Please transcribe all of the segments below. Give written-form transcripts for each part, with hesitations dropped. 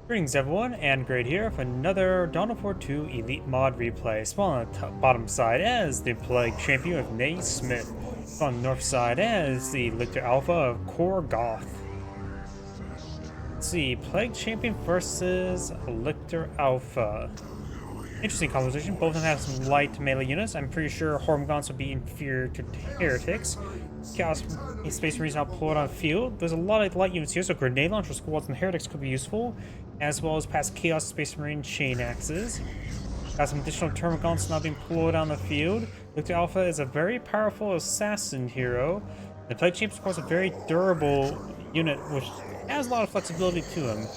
Greetings everyone, and Great here for another Dawn of War 2 Elite Mod replay. Spawn on the bottom side as the Plague Champion of NaySmith. Spawn on the north side as the Lictor Alpha of Korgoth. Let's see, Plague Champion versus Lictor Alpha. Interesting composition. Both of them have some light melee units. I'm pretty sure Hormagaunts will be inferior to Heretics. Chaos Space Marines now pulled on field. There's a lot of light units here, so grenade launcher squads and Heretics could be useful, as well as past Chaos Space Marine chain axes. Got some additional Termagants now being pulled on the field. Lictor Alpha is a very powerful assassin hero. The Plague Champion, of course, a very durable unit, which has a lot of flexibility to him.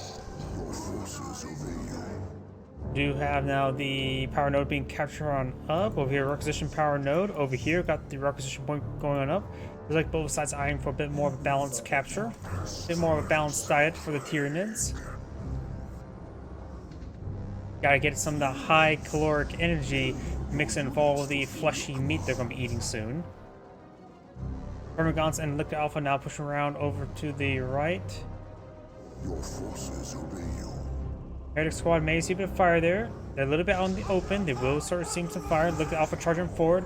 Do have now the power node being captured on up. Over here, requisition power node. Over here, got the requisition point going on up. Looks like both sides eyeing for a bit more of a balanced capture, a bit more of a balanced diet for the Tyranids. Gotta get some of the high caloric energy mixed in with all of the fleshy meat they're gonna be eating soon. Termagants and Lictor Alpha now pushing around over to the right. Your forces obey you. Heretic squad may see a bit of fire there. They're a little bit out in the open. They will start seeing some fire. Lictor Alpha charging forward.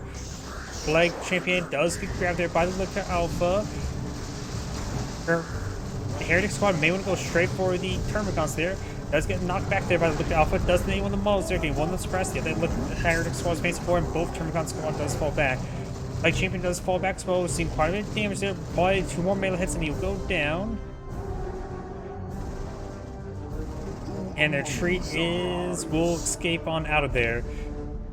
Plague Champion does get grabbed there by the Lictor Alpha. The Heretic squad may want to go straight for the Termagants there. Does get knocked back there by the Lictor Alpha. Does name one of the models there. Getting one of the suppressed. The other Heretic squad is facing forward, and both Termagant squad does fall back. Plague Champion does fall back as well. We've seen quite a bit of damage there. Probably 2 more melee hits and he'll go down. And their treat will escape on out of there.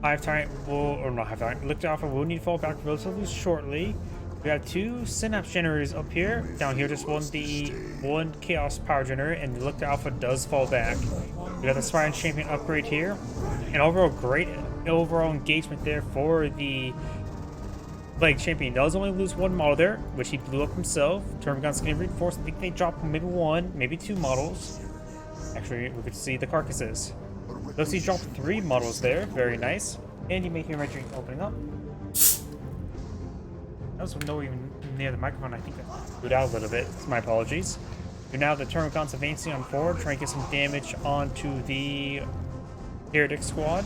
Hive Tyrant will, or not Hive Tyrant, Lictor Alpha will need to fall back relatively shortly. We have 2 Synapse generators up here. Down here, just one Chaos Power Generator, and the Lictor Alpha does fall back. We got the Spire Champion upgrade here. And overall, great overall engagement there for the Plague Champion. Does only lose 1 model there, which he blew up himself. Termagant's getting reinforced. I think they dropped maybe 1, maybe 2 models. Actually, we could see the carcasses. Looks he dropped 3 models there. Very nice. And you may hear my drink opening up. That was nowhere even near the microphone. I think I blew out a little bit. My apologies. So now the Termagants advancing on forward, trying to get some damage onto the Heretic squad.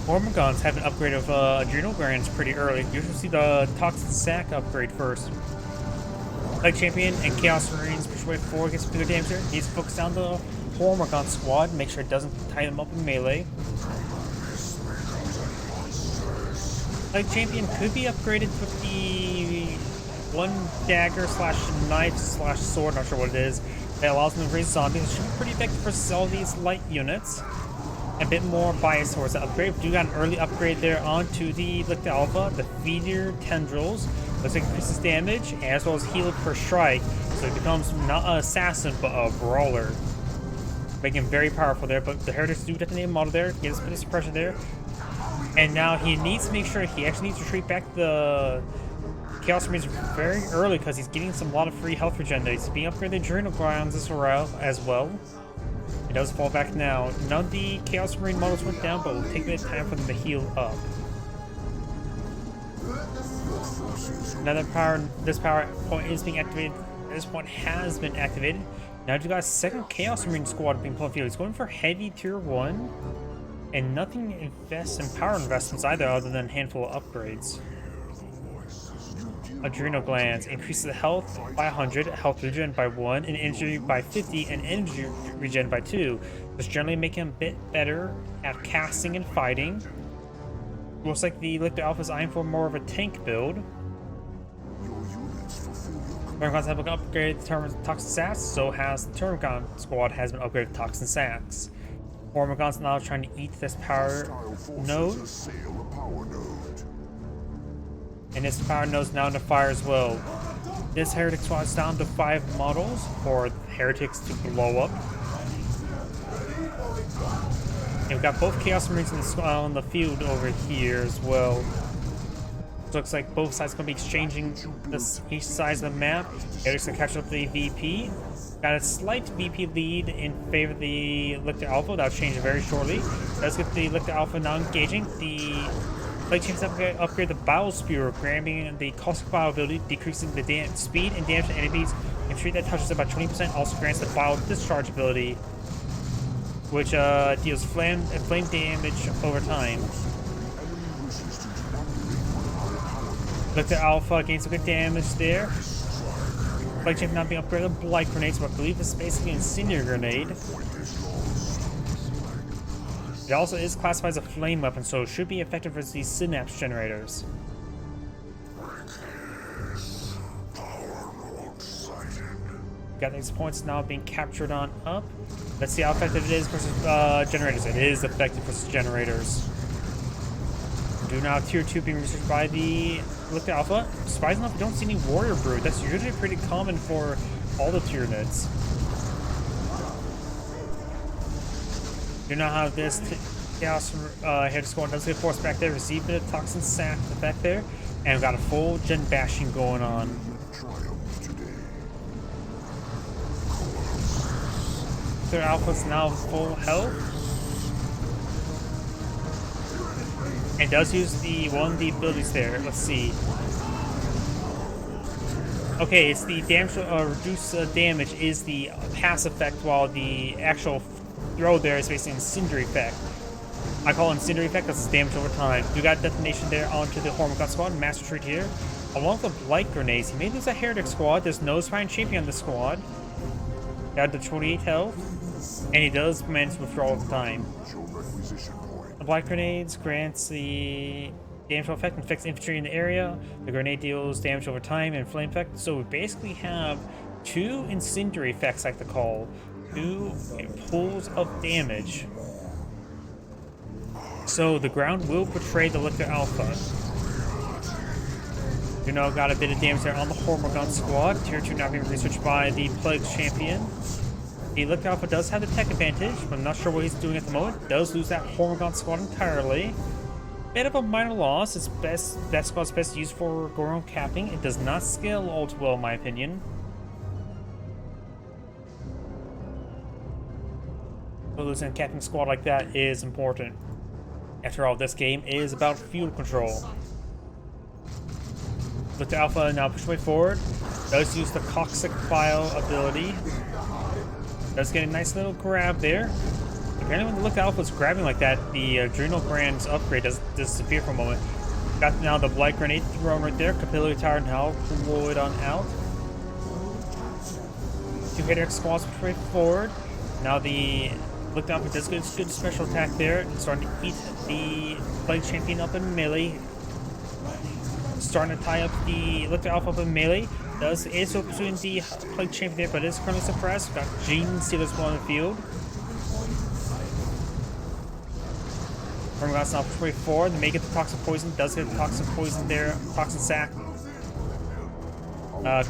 Hormagaunts have an upgrade of adrenal glands pretty early. You usually see the Toxin Sac upgrade first. Plague Champion and Chaos Marines push way forward, get some bigger damage there. Needs to focus down the Hormagant squad, make sure it doesn't tie them up in melee. Plague Champion could be upgraded with the 1 dagger / knife / sword, not sure what it is, that allows them to raise zombies. It should be pretty effective for all these light units. A bit more bias towards the upgrade. We do got an early upgrade there onto the Lictor Alpha, the Feeder Tendrils. Looks like increases damage as well as heal per strike, so it becomes not an assassin but a brawler, making him very powerful there. But the Heretics do detonate a model there, get a bit of suppression there, and now he needs to make sure he actually needs to retreat back the Chaos Marines very early because he's getting a lot of free health regen there. He's being upgraded adrenal glands as well. He does fall back now. None of the Chaos Marine models went down, but it will take a bit of time for them to heal up. Another this power point is being activated. This point has been activated. Now you got a second Chaos Marine squad being pulled field. He's going for heavy tier 1, and nothing invests in power investments either, other than a handful of upgrades. Adrenal glands increases the health by 100, health regen by 1, and energy by 50, and energy regen by 2. This generally make him a bit better at casting and fighting. Looks like the Lictor Alpha is eyeing for more of a tank build. Termagants have been upgraded to Toxin Sacs, so has the Termagant squad has been upgraded to Toxin Sacs. Hormagaunts now trying to eat this power node. And this power node is now under fire as well. This Heretic squad is down to 5 models for Heretics to blow up. And we've got both Chaos Marines on the field over here as well. So looks like both sides going to be exchanging each side of the map. Heretics going to catch up the VP. Got a slight VP lead in favor of the Lictor Alpha. That'll change very shortly. Let's get the Lictor Alpha now engaging. The Plague Champions upgrade the Battle Spear, grabbing the caustic fire ability, decreasing the speed and damage to enemies Infantry that touches about 20% also grants the Vile Discharge ability, which deals flame damage over time. Lictor Alpha gains some good damage there. Plague Champion not being upgraded with Blight Grenades, but I believe it's basically an Incendiary Grenade. It also is classified as a flame weapon, so it should be effective as these synapse generators. Got these points now being captured on up. Let's see how effective it is versus generators. It is effective versus generators. Do now tier 2 being researched by the Lictor Alpha. Surprisingly enough, we don't see any Warrior Brood. That's usually pretty common for all the tier units. Do not have this Chaos Head Squad does get forced back there, receive a bit of Toxin Sack effect there, and we've got a full gen bashing going on. Their Alpha's now full health. And does use one of the abilities there. Let's see. Okay, it's the damage reduce damage is the pass effect, while the actual throw there is basically an incendiary effect. I call it incendiary effect because it's damage over time. You got detonation there onto the Hormone squad, Master Treat here. Along with the Blight Grenades, he may lose a Heretic squad. There's no Spine Champion on the squad. Got the 28 health, and he does manage to withdraw all the time. The Blight Grenades grants the damage effect and affects infantry in the area. The grenade deals damage over time and flame effect. So we basically have two incendiary effects, I like to call. Two pools of damage. So the ground will betray the Lictor Alpha. You know, got a bit of damage there on the Hormone squad. Tier 2 now being researched by the Plague Champion. The Lictor Alpha does have the tech advantage, but I'm not sure what he's doing at the moment. Does lose that Hormone squad entirely. Bit of a minor loss. It's best, that squad's best used for Goron capping. It does not scale all too well, in my opinion. So losing a capping squad like that is important. After all, this game is about field control. Lictor Alpha now push way forward. Does use the Toxic File ability. Does get a nice little grab there. Apparently when the Lictor Alpha is grabbing like that, the Adrenal Grand's upgrade does disappear for a moment. Got now the Blight Grenade thrown right there. Capillary Tower now deployed on out. Two Heretic squads push way forward. Now the Lictor Alpha does get a good special attack there. It's starting to eat the Plague Champion up in melee. Starting to tie up the Lictor Alpha up in melee. Is pursuing the Plague Champion there, but is currently suppressed. Got Gene Stealers on the field. Korgoth now push way forward. They may get the Toxic Poison. Does get the Toxic Poison there. Toxin Sack.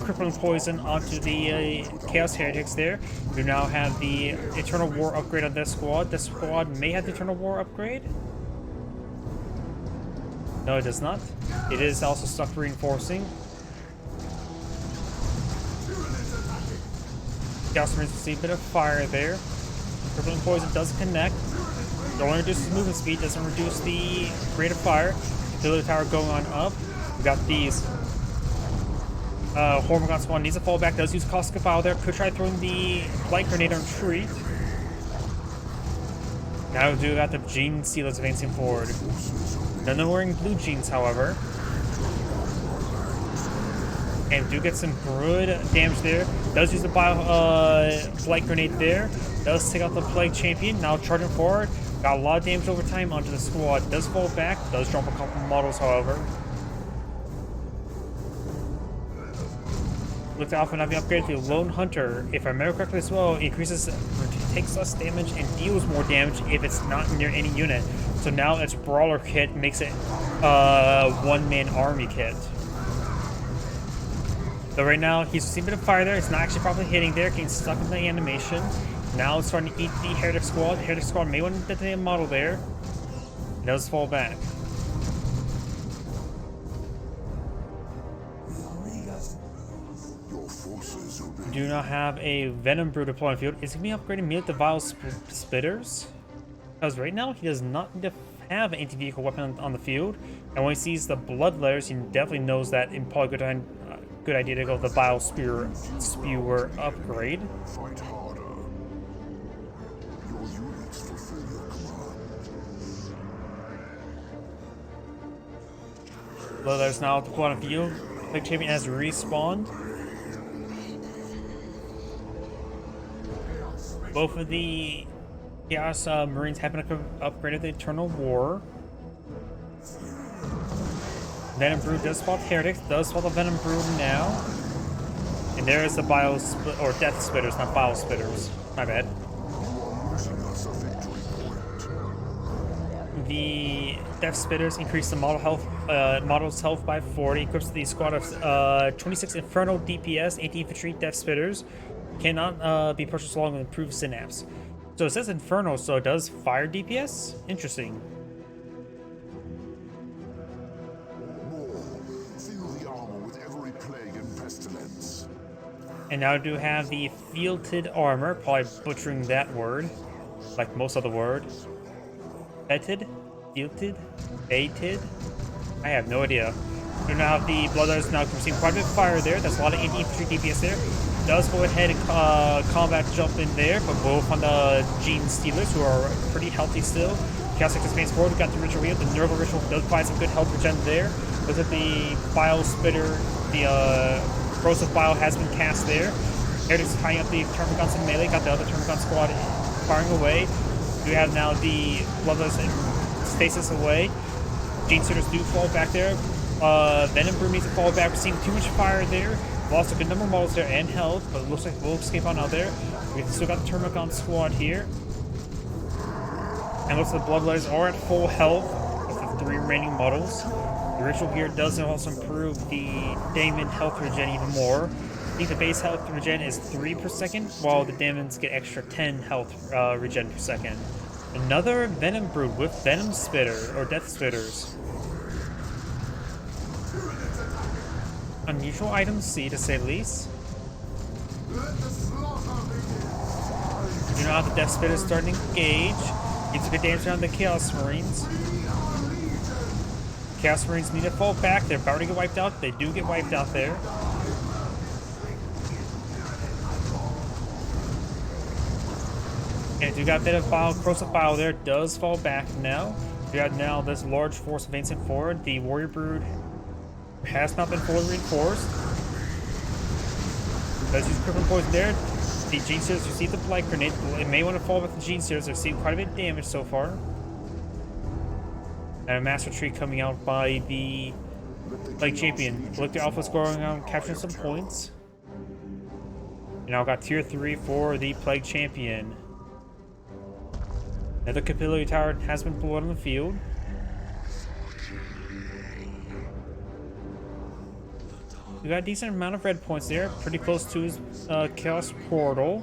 Crippling Poison onto the Chaos Heretics there. We now have the Eternal War upgrade on this squad. This squad may have the Eternal War upgrade. No, it does not. It is also stuck reinforcing. Chaos Marines receive a bit of fire there. Crippling Poison doesn't connect. It only reduces movement speed, doesn't reduce the rate of fire. Capillary Tower going on up. We got these. Hormone squad needs a fallback, does use Caustic File there. Could try throwing the Blight Grenade on retreat. Now we do got the Gene Stealers advancing forward. None of them wearing blue jeans, however. And do get some good damage there. Does use the Blight Grenade there. Does take out the Plague Champion. Now charging forward. Got a lot of damage over time onto the squad. Does fall back. Does drop a couple models, however. Lictor Alpha now being upgraded to Lone Hunter. If I remember correctly as well, it takes less damage and deals more damage if it's not near any unit. So now its Brawler kit makes it one-man army kit. So right now, he's receiving a bit of fire there. It's not actually properly hitting there, getting stuck in the animation. Now it's starting to eat the Heretic squad. The Heretic squad may want to detonate a model there. It does fall back. We do not have a Venom Brew deployed on the field. Is he going to be upgrading immediately to Vile Splitters? Because right now, he does not need to have an anti-vehicle weapon on the field. And when he sees the Blood Letters, he definitely knows that in Polygon good idea to go with the Bile Spewer upgrade. Fight harder. Your units fulfill your command. Though there's now the point of view. Plague Champion has respawned. Both of the Chaos Marines have been upgraded to Eternal War. Venom Brood does spot Heretics, does spot the Venom Brood now. And there is the or Death Spitters, not Bile Spitters. My bad. The Death Spitters increase the model's health by 40, equips the squad of 26 Inferno DPS, 18 Infantry Death Spitters. Cannot be purchased along with improved Synapse. So it says Inferno, so it does fire DPS? Interesting. And now I do have the Felted Armor, probably butchering that word, like most of the word. Feted? Felted? Fated? I have no idea. We now have the Bloodletters now receiving quite a bit of fire there. That's a lot of infantry DPS there. Does go ahead and combat jump in there, but both on the Gene Stealers, who are pretty healthy still. Chaos expands forward. We got the Ritual Wheel. The Nerval Ritual does provide some good health regen there. Looks like the Bile Spitter, the Corrosive Bile has been cast there. Heretics tying up the Termagants in melee. Got the other Termagon squad firing away. We have now the Bloodless and Stasis away. Gene Stealers do fall back there. Venom Brood needs to fall back. We're seeing too much fire there. Lost a good number of models there and health, but it looks like we'll escape on out there. We've still got the Termagon squad here. And looks like the Bloodletters are at full health with the 3 remaining models. The Ritual here does also improve the Daemon health regen even more. I think the base health regen is 3 per second, while the Daemons get extra 10 health regen per second. Another Venom Brood with Venom Spitter, or Death Spitters. Unusual item to see, to say the least. You know how the Death Spitter is starting to engage. It's a good damage on the Chaos Marines. Chaos Marines need to fall back. They're about to get wiped out. They do get wiped out there. And you got a bit of Corrosive Bile there. Does fall back now. You got now this large force advancing forward. The Warrior Brood has not been fully reinforced. Does use crippling poison there. The Gene Stealers receive the Blight Grenade. It may want to fall with the Gene Stealers. They've seen quite a bit of damage so far. And a Master Tree coming out by the Plague Champion. Lictor Alpha's going on, capturing some points. You now got tier 3 for the Plague Champion. Another Capillary Tower has been pulled on the field. We got a decent amount of red points there, pretty close to his Chaos Portal.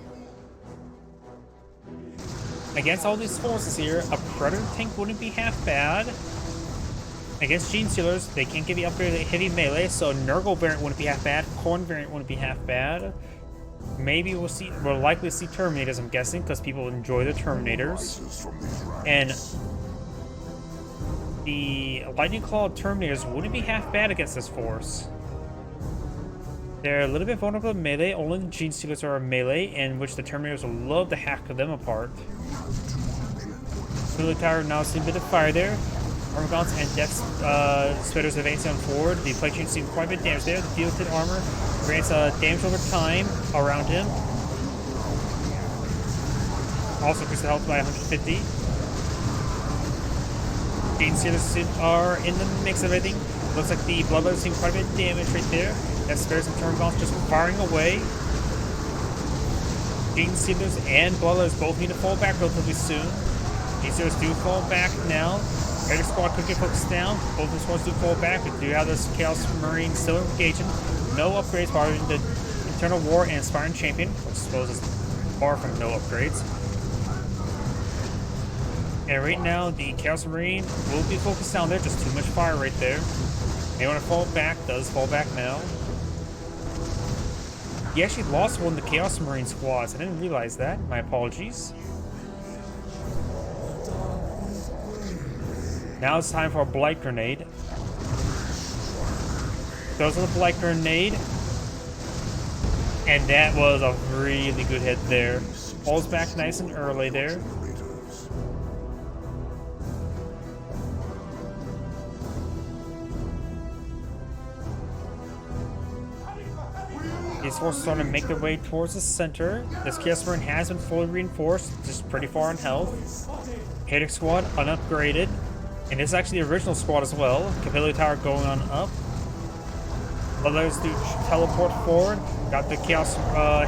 Against all these forces here, a Predator tank wouldn't be half bad. Against Gene Stealers, they can't give you upgraded heavy melee, so Nurgle variant wouldn't be half bad. Khorne variant wouldn't be half bad. Maybe we'll likely see Terminators, I'm guessing, because people enjoy the Terminators. And the Lightning Claw Terminators wouldn't be half bad against this force. They're a little bit vulnerable to melee. Only the Gene Stealers are melee, in which the Terminators will love to hack them apart. Capillary Tower now seeing a bit of fire there. Termagants and Death Spitters advancing on forward. The Plague Champion seeing quite a bit of damage there. The Felted Armor grants damage over time around him. Also increases the health by 150. Gene Stealers are in the mix of everything. Looks like the Bloodletters seeing quite a bit of damage right there. Death Spitters and Termagants just firing away. Gene Stealers and Bloodletters both need to fall back relatively soon. Gene Stealers do fall back now. Every squad could get focused down. Both the squads do fall back. We do have this Chaos Marine still engaging. No upgrades bar in the Eternal War and Aspiring Champion, which I suppose is far from no upgrades. And right now, the Chaos Marine will be focused down there. Just too much fire right there. They want to fall back. Does fall back now. He actually lost one of the Chaos Marine squads. I didn't realize that. My apologies. Now it's time for a Blight Grenade. Throws on the Blight Grenade. And that was a really good hit there. Falls back nice and early there. Generators. These forces starting to make their way towards the center. This Chaos Marine has been fully reinforced, just pretty far on health. Heretics squad unupgraded. And this is actually the original squad as well. Capillary Tower going on up. Others do teleport forward. Got the Chaos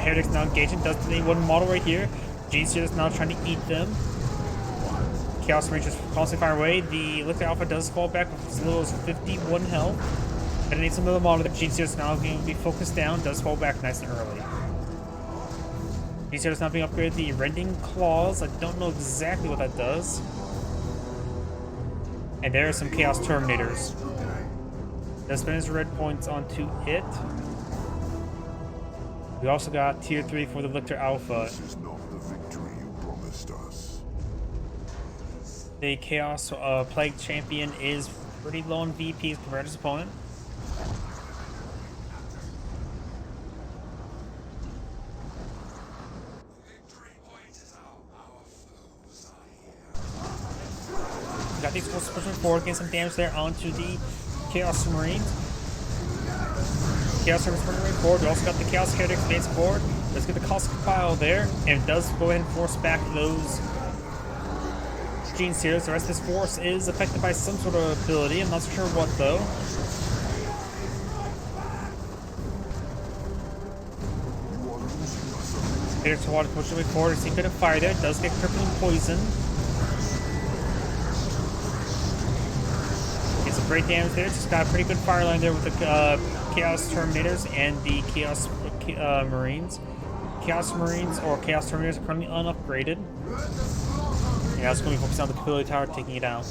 Heretics now engaging. Does the one model right here. Genestealer is now trying to eat them. Chaos Marine just constantly fire away. The Lictor Alpha does fall back with as little as 51 health. And it needs another model. The Genestealer is now going to be focused down. Does fall back nice and early. Genestealer is now being upgraded. The Rending Claws. I don't know exactly what that does. And there are some Chaos Terminators. Does spend his red points onto it. We also got tier 3 for the Lictor Alpha. This is not the victory you promised us. The Chaos Plague Champion is pretty low on VPs compared to his opponent. Got these forces pushing forward, getting some damage there onto the Chaos Marines. Chaos Marines pushing right forward. We also got the Chaos Heretics advancing forward. Let's get the Cosmic File there, and it does go ahead and force back those Genestealers. The rest of this force is affected by some sort of ability. I'm not sure what though. Heretics water pushing way forward. See a bit of fire there. It does get crippling poison. Great damage there. Just got a pretty good fire line there with the Chaos Terminators and the Chaos Marines. Chaos Marines or Chaos Terminators are currently unupgraded. And now it's going to be focused on the Capillary Tower, taking it out.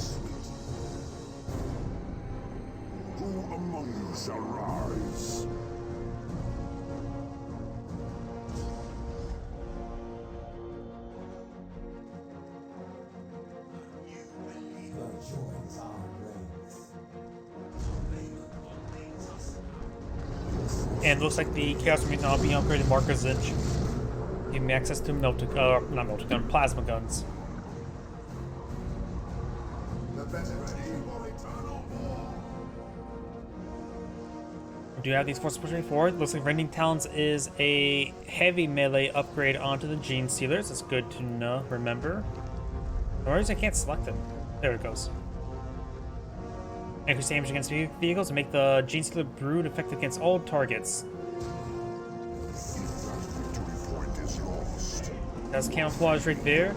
Who among you shall rise? And it looks like the Chaos Marines now being upgraded Marker Zinch. Giving me access to not melta gun, plasma guns. We do have these forces pushing forward. Looks like Rending Talons is a heavy melee upgrade onto the Genestealers. That's good to know, remember. For some reason I can't select it. There it goes. Increase damage against vehicles to make the Genestealer Brood effective against all targets. That's camouflage right there.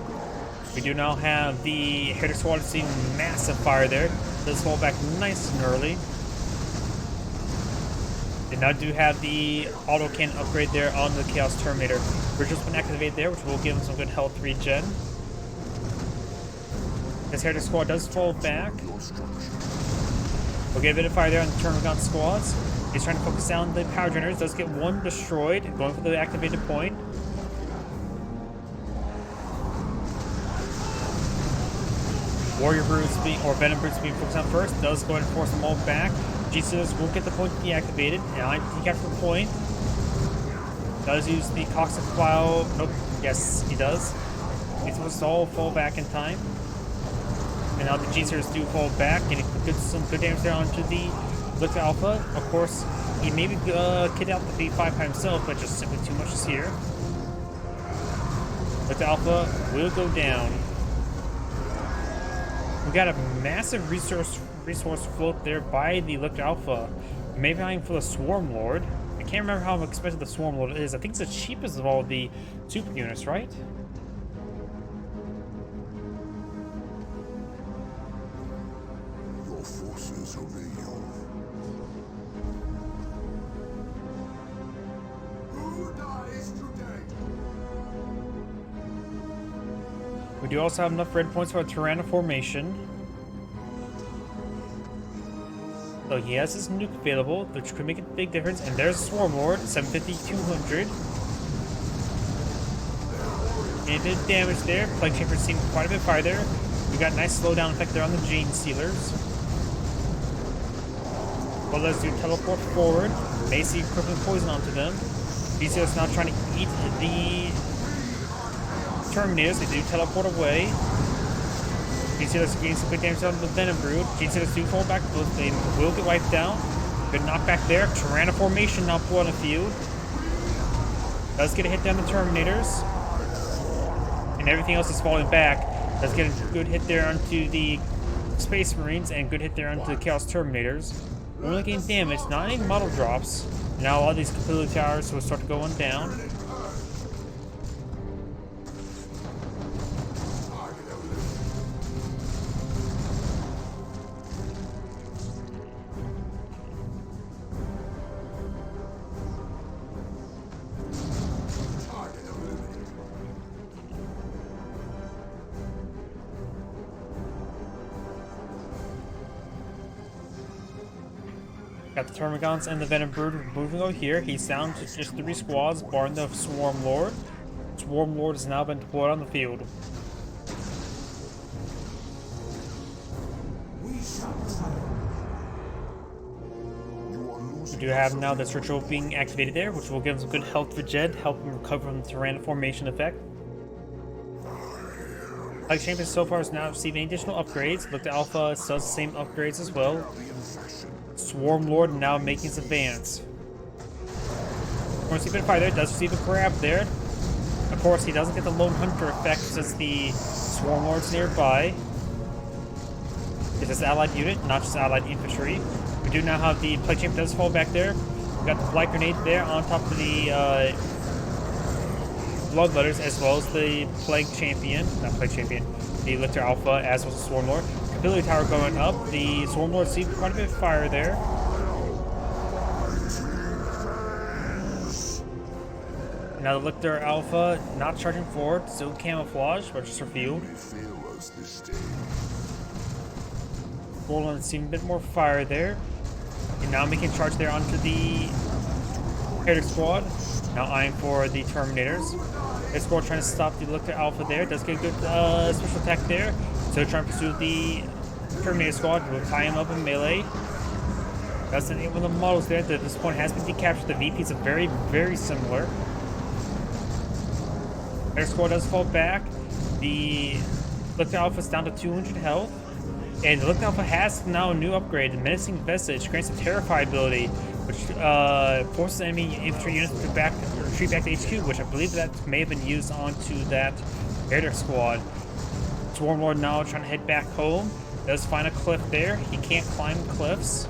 We do now have the Heretics Squad seeing massive fire there. Does fall back nice and early. They now do have the auto cannon upgrade there on the Chaos Terminator. Bridger's been activated there, which will give him some good health regen. This Heretics Squad does fall back. We'll get a bit of fire there on the Termagant squads. He's trying to focus down the power generators. Does get one destroyed. Going for the activated point. Warrior Brutes or Venom Brutes being focused on first. Does go ahead and force them all back. G-Sealers will get the point deactivated. And he captures the point. Does use the Cosmic File. Nope. Yes, he does. These will all fall back in time. And now the G-Sealers do fall back, and it gets some good damage there onto the Lictor Alpha. Of course, he may be kitted out the B5 by himself, but just simply too much is here. Lictor Alpha will go down. We got a massive resource float there by the Lictor Alpha. Maybe I'm for the Swarm Lord. I can't remember how expensive the Swarm Lord is. I think it's the cheapest of all the super units, right? Your forces obey you. Who dies today? We do also have enough red points for a Tyranno formation. So he has his nuke available, which could make a big difference. And there's Swarm Lord, 750, 200. And a bit of damage there. Plague Chamber seemed quite a bit farther. We got a nice slowdown effect there on the Genestealers. Well, let's do teleport forward. May see crippling poison onto them. BCO's now trying to eat the Terminators. They do teleport away. BCO's getting some good damage out of the Venom Brood. GCO's do fall back, but they will get wiped down. Good knockback there. Tyranno formation now pulled on the field. Does get a hit down the Terminators. And everything else is falling back. Does get a good hit there onto the Space Marines and good hit there onto the Chaos Terminators. Only getting damage, not any model drops. Now all these Capillary Towers will start going down. Got the Termagants and the Venom Brood moving over here. He's down to just 3 squads, barring the Swarm Lord. Swarm Lord has now been deployed on the field. We do have now this ritual being activated there, which will give him some good health for Jed, help him recover from the Tyranno formation effect. Like Champion so far has now received any additional upgrades. Lictor Alpha does the same upgrades as well. Swarm Lord now making his advance. Of course, he's been fired there, does receive a grab there. Of course, he doesn't get the Lone Hunter effect since the Swarm Lord's nearby. It's just allied unit, not just allied infantry. We do now have the Plague Champion does fall back there. We got the Blight Grenade there on top of the Bloodletters, as well as the Plague Champion, not Plague Champion, the Lictor Alpha, as well as the Swarm Lord. Capillary Tower going up. The Swarm Lord received quite a bit of fire there. Now the Lictor Alpha not charging forward, still camouflage, but just revealed. Golem seeing a bit more fire there. And now making charge there onto the Heretic Squad. Now eyeing for the Terminators. Heretic Squad trying to stop the Lictor Alpha there. Does get a good special attack there. So trying to pursue the Terminator Squad. Will tie him up in melee. That's one of the models there that at this point has been decaptured. The VPs are very, very similar. Air Squad does fall back. The Lictor Alpha is down to 200 health. And the Lictor Alpha has now a new upgrade. The Menacing Vestige grants a Terrify ability, which forces enemy infantry units to retreat back to HQ, which I believe that may have been used onto that Heretic Squad. Swarm Lord now trying to head back home. Does find a cliff there. He can't climb cliffs.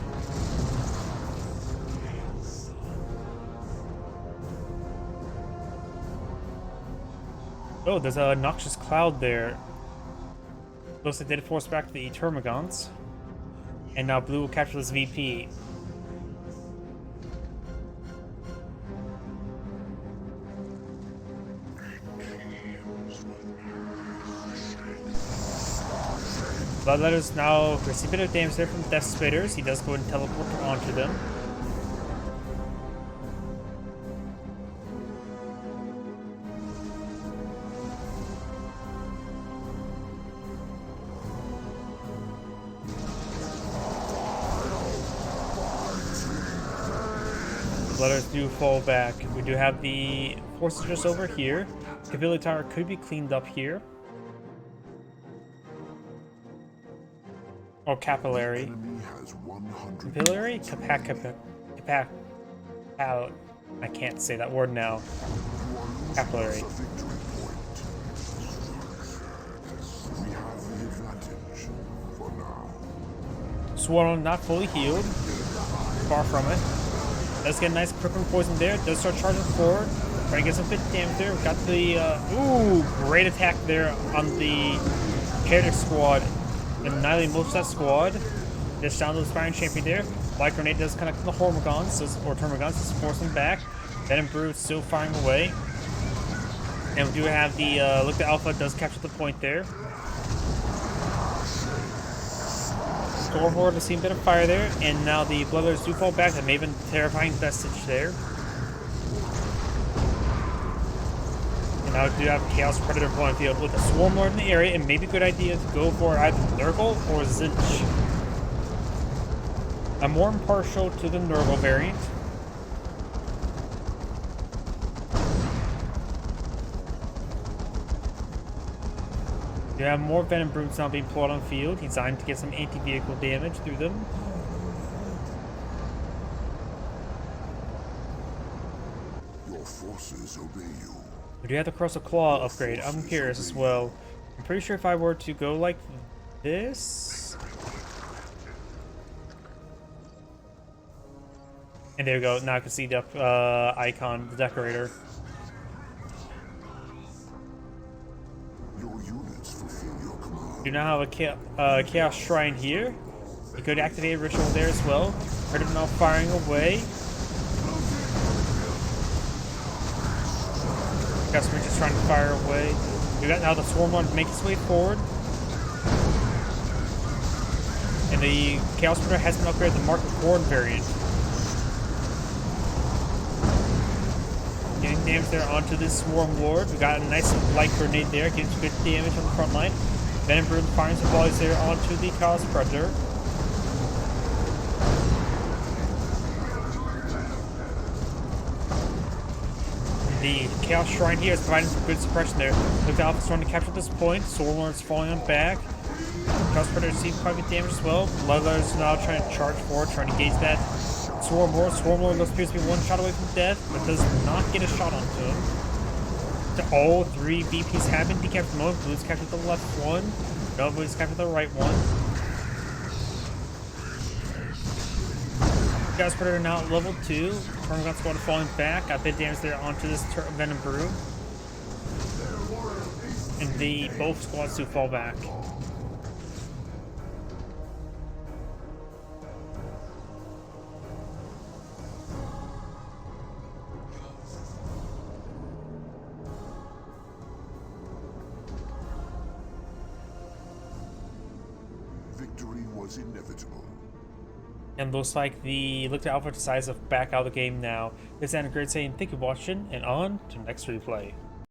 Oh, there's a noxious cloud there. Looks like they did force back the Termagants. And now Blue will capture this VP. Bloodletters now receive a bit of damage there from Death Spitters. He does go and teleport onto them. Bloodletters do fall back. We do have the forces just over here. Capillary Tower could be cleaned up here. Or capillary. Capillary? I can't say that word now. Capillary. Swarm not fully healed. Far from it. Does get a nice crippling poison there. Does start charging forward. Trying to get some bit damage there. Got the ooh, great attack there on the Heretic Squad. Annihilating most of that squad. Just down to the Inspiring Champion there. Light Grenade does connect to the Hormagons, or Termagants, just force them back. Venom Brood still firing away. And we do have the Lictor Alpha does capture the point there. Stormlord has seen a bit of fire there, and now the Bloodletters do fall back. That may have been a terrifying vestige there. And now we do have Chaos Predator pulling field with a Swarm Lord in the area. It may be a good idea to go for either Nurgle or Zinch. I'm more impartial to the Nurgle variant. You have more Venom Brooms now being plotted on field, designed to get some anti-vehicle damage through them. Your forces obey you. We do have the Cross of Claw upgrade. I'm curious as well. I'm pretty sure if I were to go like this... And there we go. Now I can see the icon, the decorator. Your units fulfill your command. Do now have a Chaos Shrine here. You could activate a ritual there as well. Heard him now firing away. Chaos Ridge is trying to fire away. We got now the Swarm Lord to make its way forward. And the Chaos Spreader has been upgraded to the Mark of Corn variant. Getting damage there onto this Swarm Lord. We got a nice light grenade there, getting some good damage on the front line. Venom Broom firing some volleys there onto the Chaos Predator. The Chaos Shrine here is providing some good suppression there. Look, the Alpha's trying to capture this point. Swarm Lord's falling on back. Chaos Predator receiving quite a bit damage as well. Lictor's now trying to charge forward, trying to gauge that. Swarm Lord appears to be one shot away from death, but does not get a shot onto him. All three VPs have been decapitated at the moment. Blue's captured the left one. Blue's captured the right one. Chaos Predator now at level 2. Korgoth squad falling back. Got a bit of damage there onto this Venom Broom. And the both squads do fall back. Victory was inevitable. And looks like the Lictor Alpha decides to back out of the game now. This is Anna Great saying thank you for watching, and on to next replay.